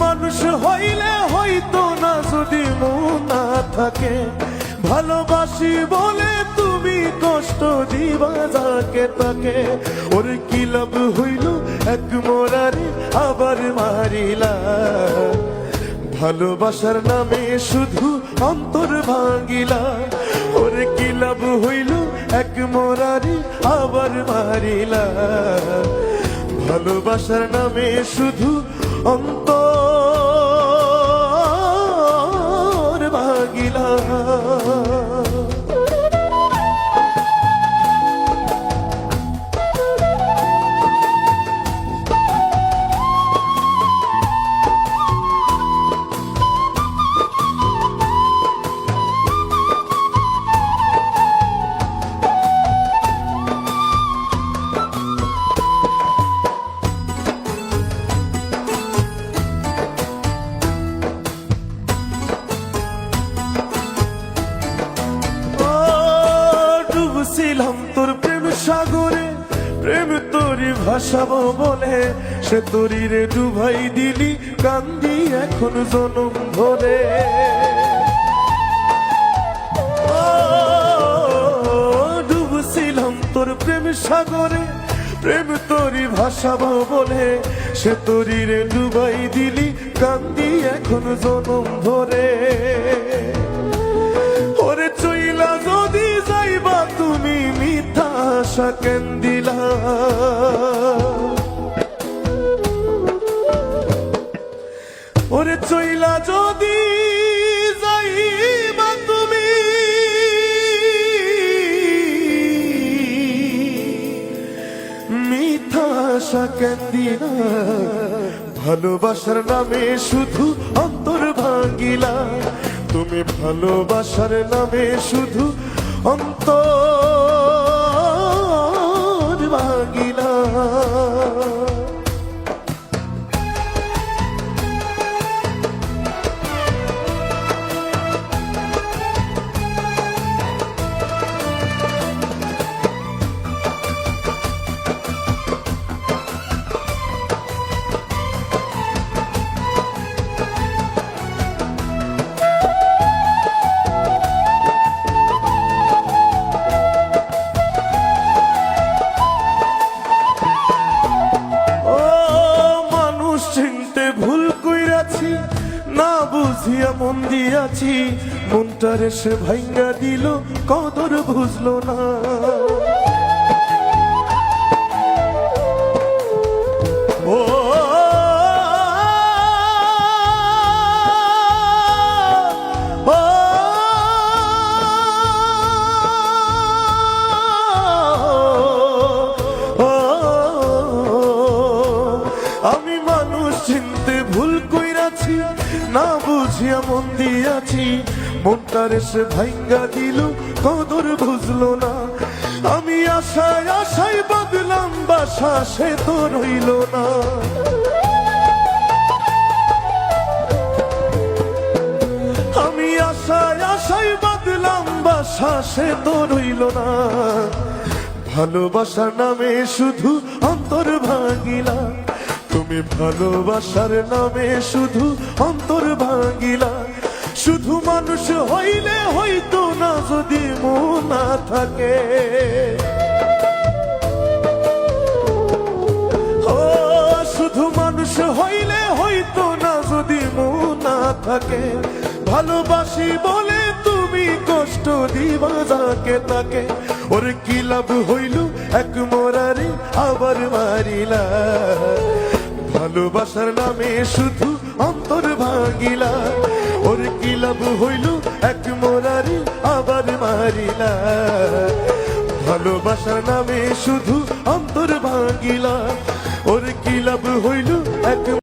মানুষ হইলে হইতো না যদি মন না থাকে। ভালোবাসি বলে তুমি কষ্ট দিবা যাকে তাকে। ওর কি লাভ হইল এক মোরারে আবার মারিলা। ভালোবাসার নামে শুধু অন্তর ভাঙিলা। ওর কি লাভ হইল এক মোরারে আবার মারিলা। ভালোবাসার নামে শুধু অন্তর ভাঙিলা। ছিলাম তোর প্রেম সাগরে, প্রেম তোরি ভাসাবো বলে সে তোরি রে ডুবাই দিলি। কান্দি এখন জনম ধরে। ডুবছিলাম তোর প্রেম সাগরে, প্রেম তোরি ভাসাবো বলে সে তোরি রে ডুবাই দিলি। কান্দি এখন জনম ধরে। ওরে চইলা যদি যাইবা তুমি মিথ্যা আশা কেন দিলা। ওরে চইলা যদি যাইবা তুমি মিথ্যা আশা কেন দিলা। ভালোবাসার নামে শুধু অন্তর ভাঙিলা। তুমি ভালোবাসার নামে শুধু অন্তর ভাঙিলা। ভুল কইরাছি না বুঝিয়া মন দিয়াছি। মনটারে সে ভাঙ্গা দিল কদর বুঝলো না। ও আমি মানুষ চিনতে ভুল কইরাছি না বুঝিয়া মন দিয়াছি। মনটারে সে ভাঙ্গা দিল কদর বুঝলো না। আমি আশায় আশায় বদলাম বাসা সে তো রইল না। আমি আশায় আশায় বদলাম বাসা সে তো রইল না। ভালোবাসার নামে শুধু অন্তর ভাঙিলা। তুমি ভালোবাসার নামে শুধু অন্তর ভাঙিলা। শুধু মানুষ হইলে হইতো না যদি মন না থাকে। ও শুধু মানুষ হইলে হইতো না যদি মন না থাকে। ভালোবাসি বলে তুমি কষ্ট দিবা যাকে তাকে। ওর কি লাভ হইল এক মোরারে আবার মারিলা। ভালোবাসার নামে শুধু অন্তর ভাঙিলা। ওর কি লাভ হইল এক মোরারে আবার মারিলা। ভালোবাসার নামে শুধু অন্তর ভাঙিলা। ওর কি লাভ হইল এক